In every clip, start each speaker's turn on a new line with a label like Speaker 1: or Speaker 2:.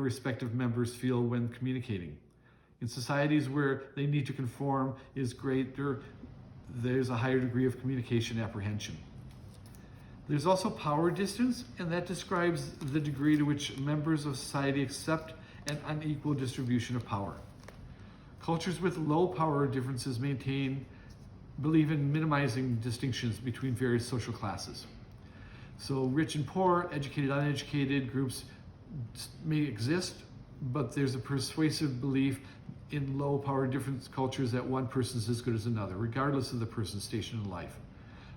Speaker 1: respective members feel when communicating. In societies where they need to conform is greater, there's a higher degree of communication apprehension. There's also power distance, and that describes the degree to which members of society accept an unequal distribution of power. Cultures with low power differences believe in minimizing distinctions between various social classes. So rich and poor, educated, uneducated groups may exist, but there's a persuasive belief in low power difference cultures that one person is as good as another, regardless of the person's station in life.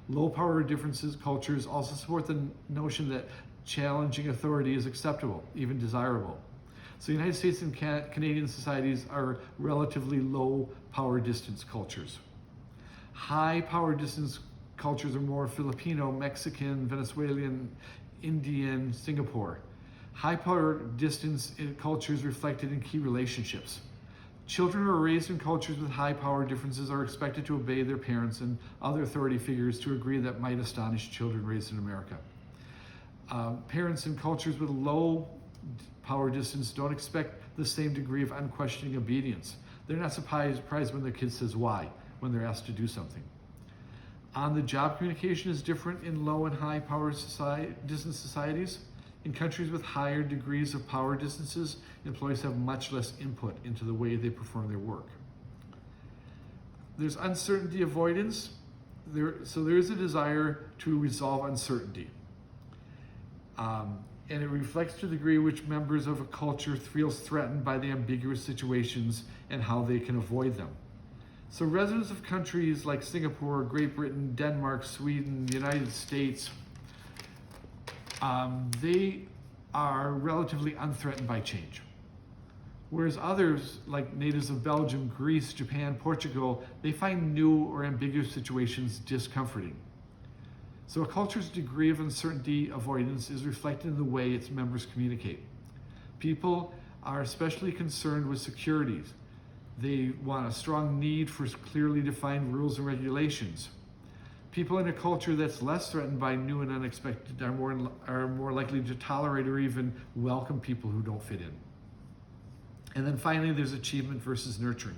Speaker 1: Low power differences cultures also support the notion that challenging authority is acceptable, even desirable. So United States and Canadian societies are relatively low power distance cultures. High power distance cultures are more Filipino, Mexican, Venezuelan, Indian, Singapore. High power distance cultures reflected in key relationships. Children who are raised in cultures with high power differences are expected to obey their parents and other authority figures to a degree that might astonish children raised in America. Parents in cultures with low power distance don't expect the same degree of unquestioning obedience. They're not surprised when their kid says why when they're asked to do something. On-the-job communication is different in low and high power distance societies. In countries with higher degrees of power distances, employees have much less input into the way they perform their work. There's uncertainty avoidance. So there is a desire to resolve uncertainty. And it reflects to the degree which members of a culture feels threatened by the ambiguous situations and how they can avoid them. So residents of countries like Singapore, Great Britain, Denmark, Sweden, the United States, they are relatively unthreatened by change. Whereas others, like natives of Belgium, Greece, Japan, Portugal, they find new or ambiguous situations discomforting. So a culture's degree of uncertainty avoidance is reflected in the way its members communicate. People are especially concerned with securities. They want a strong need for clearly defined rules and regulations. People in a culture that's less threatened by new and unexpected are more likely to tolerate or even welcome people who don't fit in. And then finally, there's achievement versus nurturing.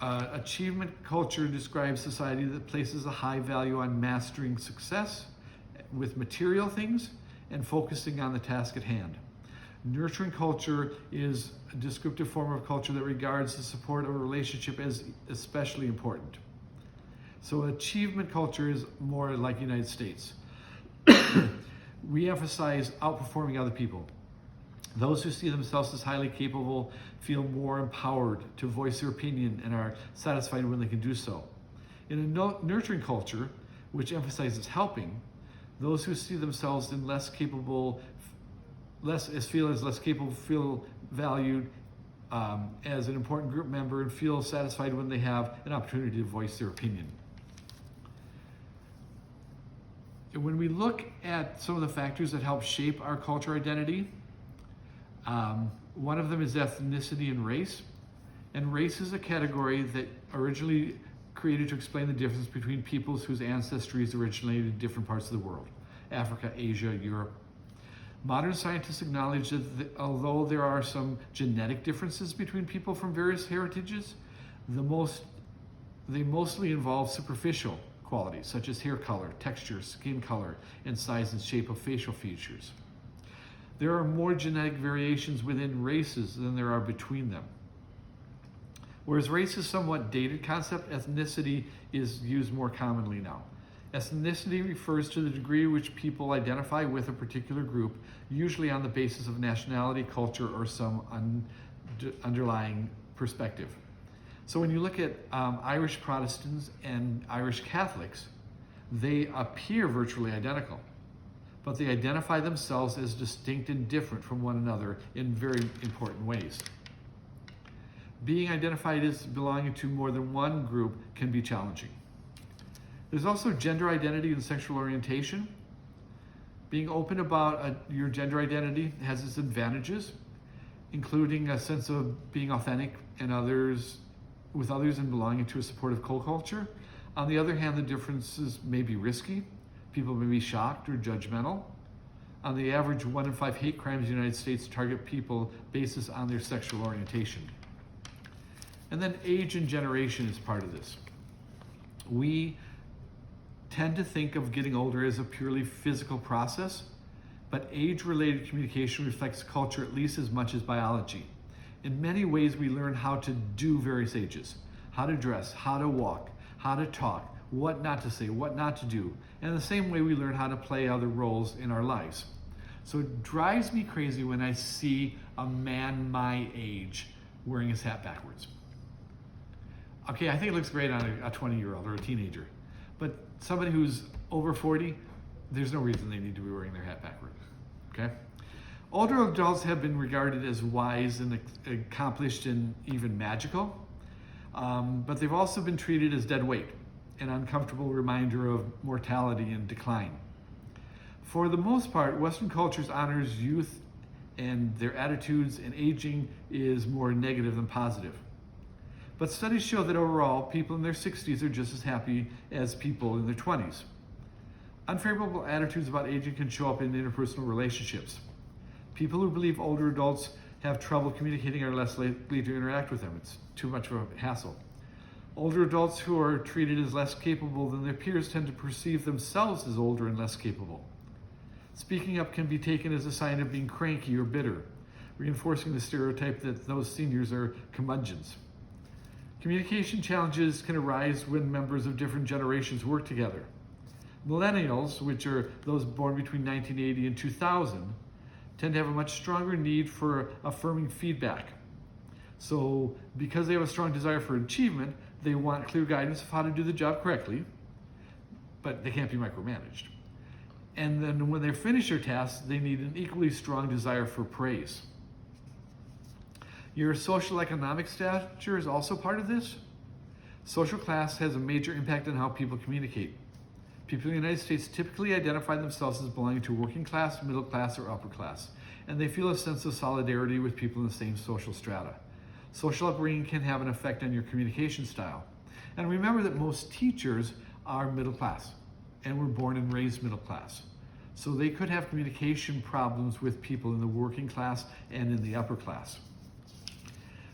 Speaker 1: Achievement culture describes society that places a high value on mastering success with material things and focusing on the task at hand. Nurturing culture is a descriptive form of culture that regards the support of a relationship as especially important. So achievement culture is more like the United States. We emphasize outperforming other people. Those who see themselves as highly capable feel more empowered to voice their opinion and are satisfied when they can do so. In a nurturing culture, which emphasizes helping, those who see themselves in less capable feel valued as an important group member and feel satisfied when they have an opportunity to voice their opinion. When we look at some of the factors that help shape our culture identity, one of them is ethnicity and race. And race is a category that originally created to explain the difference between peoples whose ancestries originated in different parts of the world: Africa, Asia, Europe. Modern scientists acknowledge that although there are some genetic differences between people from various heritages, they mostly involve superficial qualities such as hair color, texture, skin color, and size and shape of facial features. There are more genetic variations within races than there are between them. Whereas race is a somewhat dated concept, ethnicity is used more commonly now. Ethnicity refers to the degree in which people identify with a particular group, usually on the basis of nationality, culture, or some underlying perspective. So when you look at Irish Protestants and Irish Catholics, they appear virtually identical, but they identify themselves as distinct and different from one another in very important ways. Being identified as belonging to more than one group can be challenging. There's also gender identity and sexual orientation. Being open about your gender identity has its advantages, including a sense of being authentic with others and belonging to a supportive culture. On the other hand, the differences may be risky. People may be shocked or judgmental. On the average, 1 in 5 hate crimes in the United States target people based on their sexual orientation. And then age and generation is part of this. We tend to think of getting older as a purely physical process, but age-related communication reflects culture at least as much as biology. In many ways, we learn how to do various ages, how to dress, how to walk, how to talk, what not to say, what not to do. And in the same way, we learn how to play other roles in our lives. So it drives me crazy when I see a man my age wearing his hat backwards. Okay, I think it looks great on a 20-year-old or a teenager, but somebody who's over 40, there's no reason they need to be wearing their hat backwards, okay? Older adults have been regarded as wise and accomplished and even magical, but they've also been treated as dead weight, an uncomfortable reminder of mortality and decline. For the most part, Western culture honors youth and their attitudes, and aging is more negative than positive. But studies show that overall, people in their 60s are just as happy as people in their 20s. Unfavorable attitudes about aging can show up in interpersonal relationships. People who believe older adults have trouble communicating are less likely to interact with them. It's too much of a hassle. Older adults who are treated as less capable than their peers tend to perceive themselves as older and less capable. Speaking up can be taken as a sign of being cranky or bitter, reinforcing the stereotype that those seniors are curmudgeons. Communication challenges can arise when members of different generations work together. Millennials, which are those born between 1980 and 2000, tend to have a much stronger need for affirming feedback. So because they have a strong desire for achievement, they want clear guidance of how to do the job correctly, but they can't be micromanaged. And then when they finish their tasks, they need an equally strong desire for praise. Your social economic stature is also part of this. Social class has a major impact on how people communicate. People in the United States typically identify themselves as belonging to working class, middle class, or upper class, and they feel a sense of solidarity with people in the same social strata. Social upbringing can have an effect on your communication style. And remember that most teachers are middle class and were born and raised middle class. So they could have communication problems with people in the working class and in the upper class.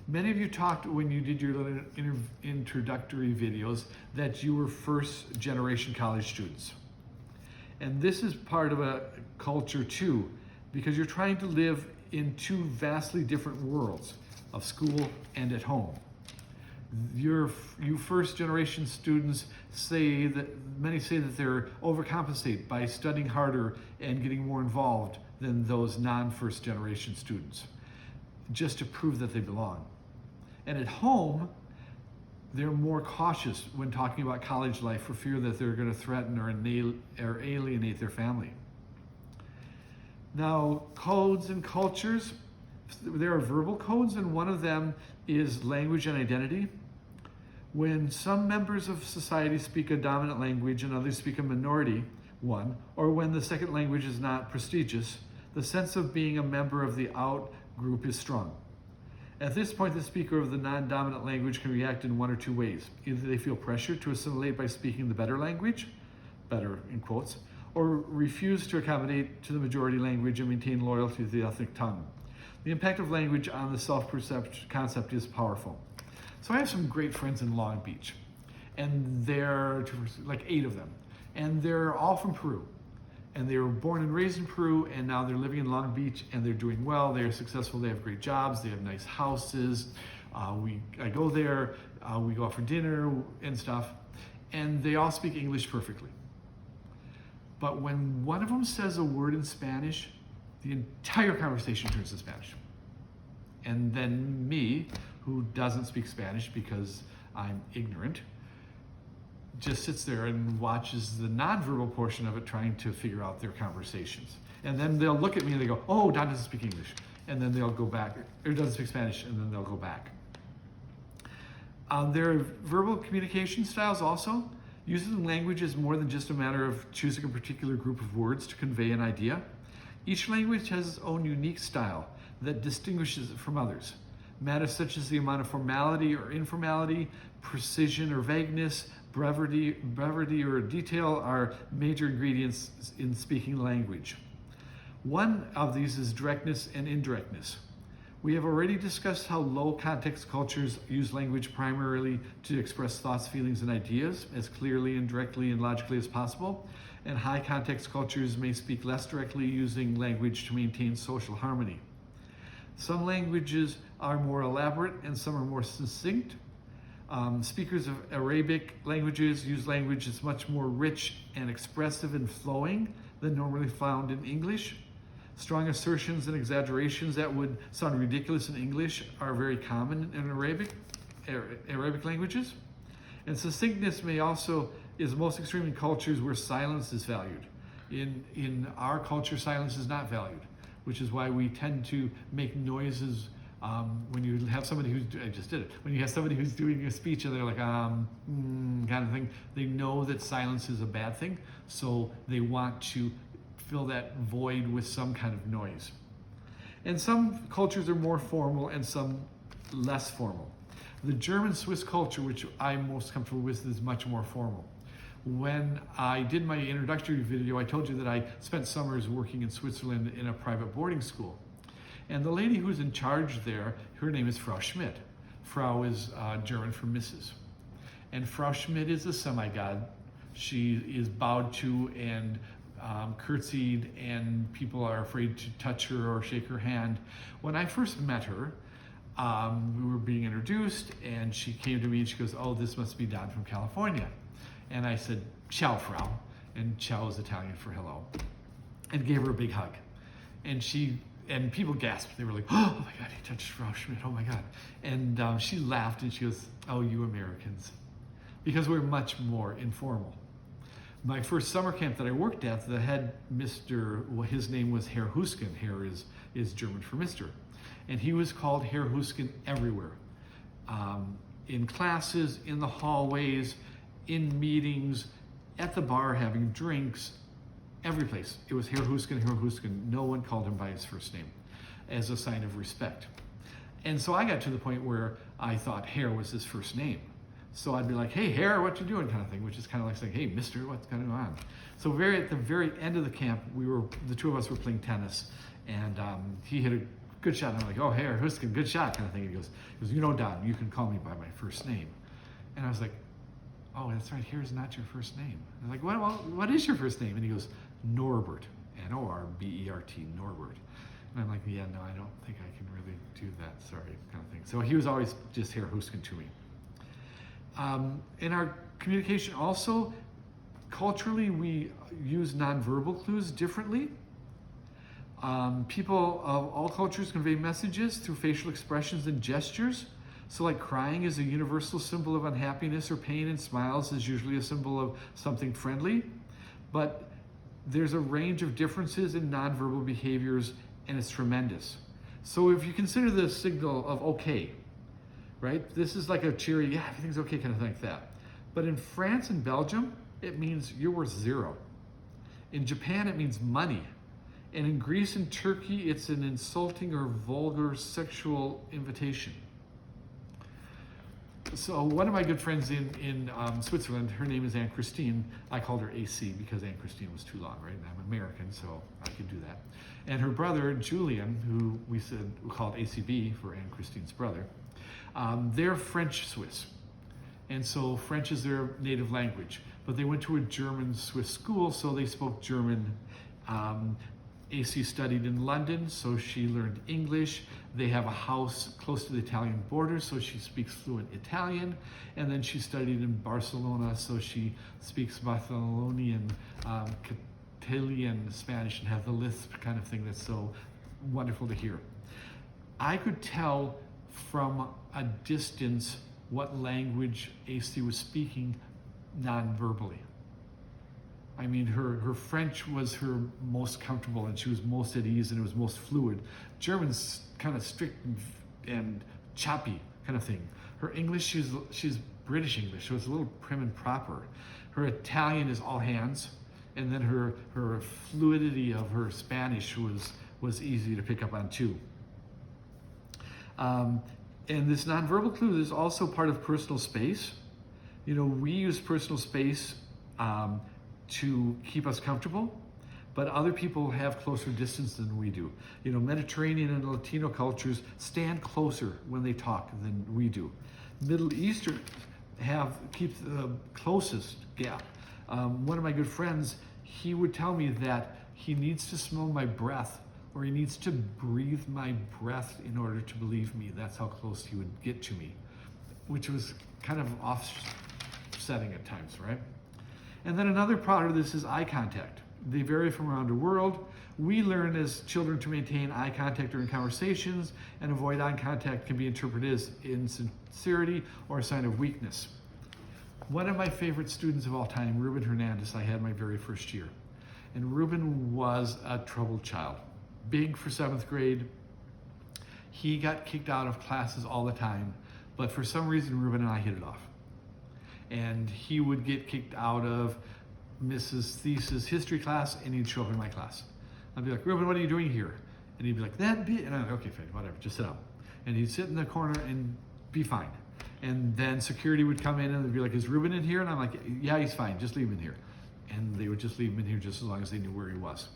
Speaker 1: Many of you talked when you did your little introductory videos that you were first generation college students. And this is part of a culture too, because you're trying to live in two vastly different worlds of school and at home. You first generation students many say that they're overcompensate by studying harder and getting more involved than those non-first generation students, just to prove that they belong. And at home, they're more cautious when talking about college life for fear that they're going to threaten or alienate their family. Now, codes and cultures, there are verbal codes, and one of them is language and identity. When some members of society speak a dominant language and others speak a minority one, or when the second language is not prestigious, the sense of being a member of the out group is strong. At this point, the speaker of the non-dominant language can react in one or two ways. Either they feel pressure to assimilate by speaking the better language, better in quotes, or refuse to accommodate to the majority language and maintain loyalty to the ethnic tongue. The impact of language on the self-perception concept is powerful. So I have some great friends in Long Beach, and they're like 8 of them, and they're all from Peru. And they were born and raised in Peru, and now they're living in Long Beach, and they're doing well. They're successful. They have great jobs. They have nice houses. I go there. We go out for dinner and stuff, and they all speak English perfectly. But when one of them says a word in Spanish, the entire conversation turns to Spanish. And then me, who doesn't speak Spanish because I'm ignorant, just sits there and watches the nonverbal portion of it, trying to figure out their conversations. And then they'll look at me and they go, "Oh, Don doesn't speak English." And then they'll go back, or doesn't speak Spanish, and then they'll go back. Their verbal communication styles also. Using language is more than just a matter of choosing a particular group of words to convey an idea. Each language has its own unique style that distinguishes it from others. Matters such as the amount of formality or informality, precision or vagueness, brevity or detail are major ingredients in speaking language. One of these is directness and indirectness. We have already discussed how low context cultures use language primarily to express thoughts, feelings, and ideas as clearly and directly and logically as possible, and high context cultures may speak less directly, using language to maintain social harmony. Some languages are more elaborate and some are more succinct. Speakers of Arabic languages use language that's much more rich and expressive and flowing than normally found in English. Strong assertions and exaggerations that would sound ridiculous in English are very common in Arabic languages. And succinctness is most extreme in cultures where silence is valued. In our culture, silence is not valued, which is why we tend to make noises when you have somebody when you have somebody who's doing a speech and they're like, kind of thing, they know that silence is a bad thing, so they want to fill that void with some kind of noise. And some cultures are more formal and some less formal. The German-Swiss culture, which I'm most comfortable with, is much more formal. When I did my introductory video, I told you that I spent summers working in Switzerland in a private boarding school. And the lady who's in charge there, her name is Frau Schmidt. Frau is German for Mrs. And Frau Schmidt is a semi-god. She is bowed to and curtsied, and people are afraid to touch her or shake her hand. When I first met her, we were being introduced, and she came to me and she goes, "Oh, this must be Don from California." And I said, "Ciao, Frau." And ciao is Italian for hello. And gave her a big hug. And people gasped. They were like, "Oh my God, he touched Frau Schmidt, oh my God." And she laughed and she goes, "Oh, you Americans." Because we're much more informal. My first summer camp that I worked at, the head his name was Herr Husken. Herr is German for Mr. And he was called Herr Husken everywhere. In classes, in the hallways, in meetings, at the bar having drinks, every place. It was Herr Husken, Herr Husken. No one called him by his first name as a sign of respect. And so I got to the point where I thought Herr was his first name. So I'd be like, "Hey, Herr, what you doing?" kind of thing, which is kind of like saying, "Hey, mister, what's going on?" So at the very end of the camp, the two of us were playing tennis, and he hit a good shot. And I'm like, "Oh, Herr Husken, good shot," kind of thing. He goes, "You know, Don, you can call me by my first name." And I was like, "Oh, that's right, Herr's not your first name." I was like, what is your first name? And he goes, "Norbert, N-O-R-B-E-R-T, Norbert." And I'm like, "Yeah, no, I don't think I can really do that, sorry," kind of thing. So he was always just Herr Husken to me. In our communication also, culturally, we use nonverbal clues differently. People of all cultures convey messages through facial expressions and gestures. So like crying is a universal symbol of unhappiness or pain, and smiles is usually a symbol of something friendly. But there's a range of differences in nonverbal behaviors, and it's tremendous. So if you consider the signal of okay, right? This is like a cheery, yeah, everything's okay kind of thing like that. But in France and Belgium, it means you're worth zero. In Japan, it means money. And in Greece and Turkey, it's an insulting or vulgar sexual invitation. So one of my good friends in Switzerland, her name is Anne Christine. I called her AC because Anne Christine was too long, right? And I'm American, so I could do that. And her brother, Julian, who we called ACB for Anne Christine's brother, they're French-Swiss. And so French is their native language. But they went to a German-Swiss school, so they spoke German. AC studied in London, so she learned English. They have a house close to the Italian border, so she speaks fluent Italian. And then she studied in Barcelona, so she speaks Barcelonian, Catalan Spanish, and has the lisp kind of thing that's so wonderful to hear. I could tell from a distance what language AC was speaking non-verbally. I mean, her French was her most comfortable, and she was most at ease, and it was most fluid. German's kind of strict and choppy kind of thing. Her English, she's British English, so it's a little prim and proper. Her Italian is all hands, and then her fluidity of her Spanish was easy to pick up on too. And this nonverbal clue is also part of personal space. You know, we use personal space to keep us comfortable, but other people have closer distance than we do. You know, Mediterranean and Latino cultures stand closer when they talk than we do. Middle Eastern keep the closest gap. One of my good friends, he would tell me that he needs to smell my breath, or he needs to breathe my breath in order to believe me. That's how close he would get to me, which was kind of offsetting at times, right? And then another part of this is eye contact. They vary from around the world. We learn as children to maintain eye contact during conversations, and avoid eye contact can be interpreted as insincerity or a sign of weakness. One of my favorite students of all time, Ruben Hernandez, I had my very first year. And Ruben was a troubled child. Big for 7th grade. He got kicked out of classes all the time, but for some reason Ruben and I hit it off. And he would get kicked out of Mrs. Thies's history class, and he'd show up in my class. I'd be like, Ruben, what are you doing here? And he'd be like, that bit, and I'm like, okay, fine, whatever, just sit down. And he'd sit in the corner and be fine. And then security would come in and they'd be like, is Ruben in here? And I'm like, yeah, he's fine, just leave him in here. And they would just leave him in here just as long as they knew where he was.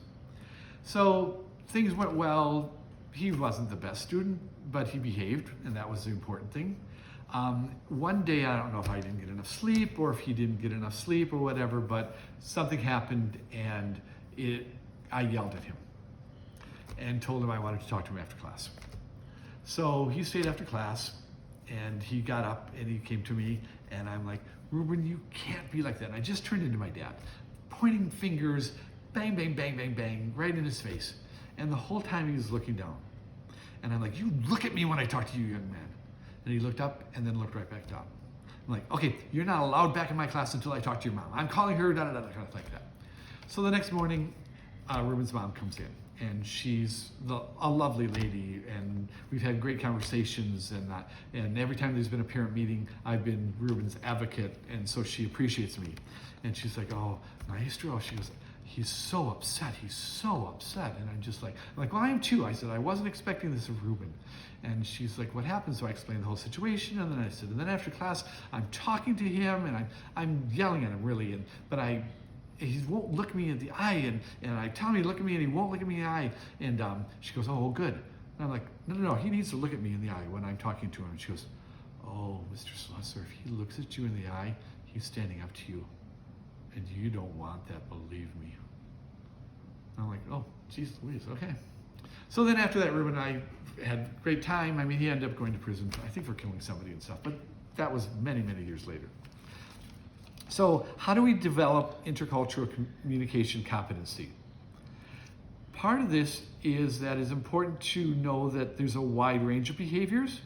Speaker 1: So things went well. He wasn't the best student, but he behaved, and that was the important thing. One day, I don't know if I didn't get enough sleep or if he didn't get enough sleep or whatever, but something happened, and I yelled at him and told him I wanted to talk to him after class. So he stayed after class, and he got up and he came to me, and I'm like, Ruben, you can't be like that. And I just turned into my dad, pointing fingers, bang, bang, bang, bang, bang, right in his face. And the whole time he was looking down. And I'm like, you look at me when I talk to you, young man. And he looked up and then looked right back down. I'm like, okay, you're not allowed back in my class until I talk to your mom. I'm calling her, kind of like that. So the next morning, Ruben's mom comes in, and she's a lovely lady, and we've had great conversations, and every time there's been a parent meeting, I've been Ruben's advocate, and so she appreciates me. And she's like, oh, Maestro, she goes, he's so upset, and I'm just like, well, I am too. I said, I wasn't expecting this of Ruben. And she's like, what happened? So I explained the whole situation, and then I said, and then after class, I'm talking to him, and I'm yelling at him really, but he won't look me in the eye, and I tell him to look at me, and he won't look at me in the eye. And she goes, oh, good. And I'm like, no, he needs to look at me in the eye when I'm talking to him. And she goes, oh, Mr. Slusser, if he looks at you in the eye, he's standing up to you. And you don't want that, believe me. I'm like, oh, geez Louise, okay. So then after that, Ruben and I had a great time. I mean, he ended up going to prison, I think, for killing somebody and stuff, but that was many, many years later. So how do we develop intercultural communication competency? Part of this is that it's important to know that there's a wide range of behaviors,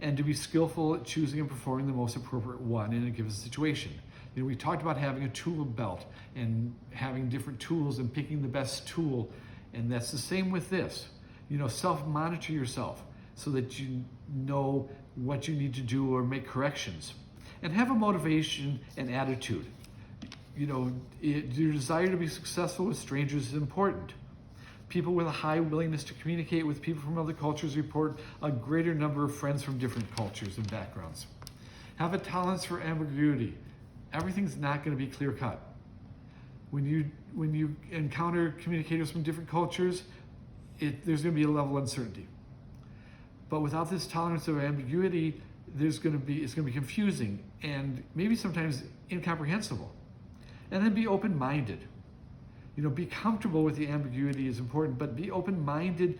Speaker 1: and to be skillful at choosing and performing the most appropriate one in a given situation. You know, we talked about having a tool belt and having different tools and picking the best tool, and that's the same with this. You know, self-monitor yourself so that you know what you need to do or make corrections. And have a motivation and attitude. You know, your desire to be successful with strangers is important. People with a high willingness to communicate with people from other cultures report a greater number of friends from different cultures and backgrounds. Have a tolerance for ambiguity. Everything's not going to be clear-cut. When you encounter communicators from different cultures, there's going to be a level of uncertainty. But without this tolerance of ambiguity, it's going to be confusing and maybe sometimes incomprehensible. And then be open-minded. You know, be comfortable with the ambiguity is important, but be open-minded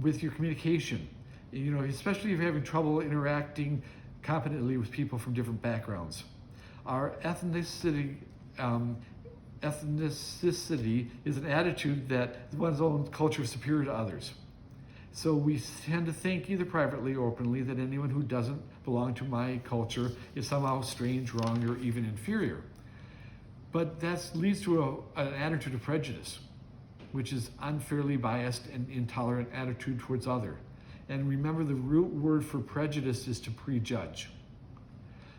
Speaker 1: with your communication. You know, especially if you're having trouble interacting competently with people from different backgrounds. Our ethnicity is an attitude that one's own culture is superior to others. So we tend to think either privately or openly that anyone who doesn't belong to my culture is somehow strange, wrong, or even inferior. But that leads to an attitude of prejudice, which is unfairly biased and intolerant attitude towards other. And remember, the root word for prejudice is to prejudge.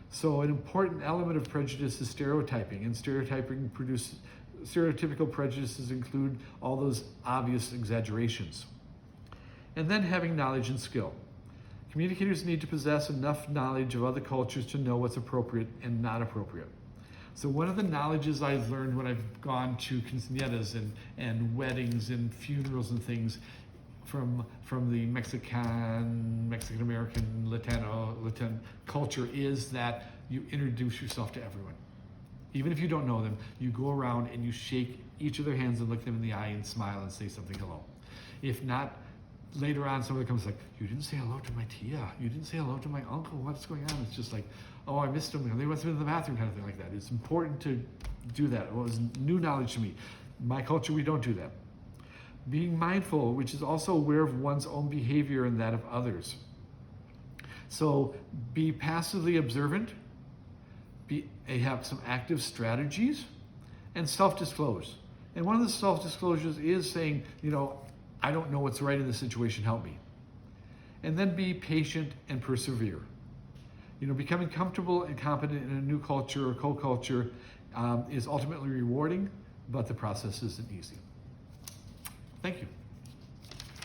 Speaker 1: So an important element of prejudice is stereotyping, and stereotypical prejudices include all those obvious exaggerations. And then having knowledge and skill. Communicators need to possess enough knowledge of other cultures to know what's appropriate and not appropriate. So one of the knowledges I've learned when I've gone to quinceañeras and weddings and funerals and things from the Mexican American, Latin culture is that you introduce yourself to everyone. Even if you don't know them, you go around and you shake each of their hands and look them in the eye and smile and say something hello. If not, later on somebody comes like, you didn't say hello to my tia, you didn't say hello to my uncle, what's going on? It's just like, oh, I missed them, they must have been in the bathroom, kind of thing like that. It's important to do that. It was new knowledge to me. My culture, we don't do that. Being mindful, which is also aware of one's own behavior and that of others. So be passively observant, have some active strategies, and self-disclose. And one of the self-disclosures is saying, I don't know what's right in this situation, help me. And then be patient and persevere. Becoming comfortable and competent in a new culture or co-culture is ultimately rewarding, but the process isn't easy. Thank you.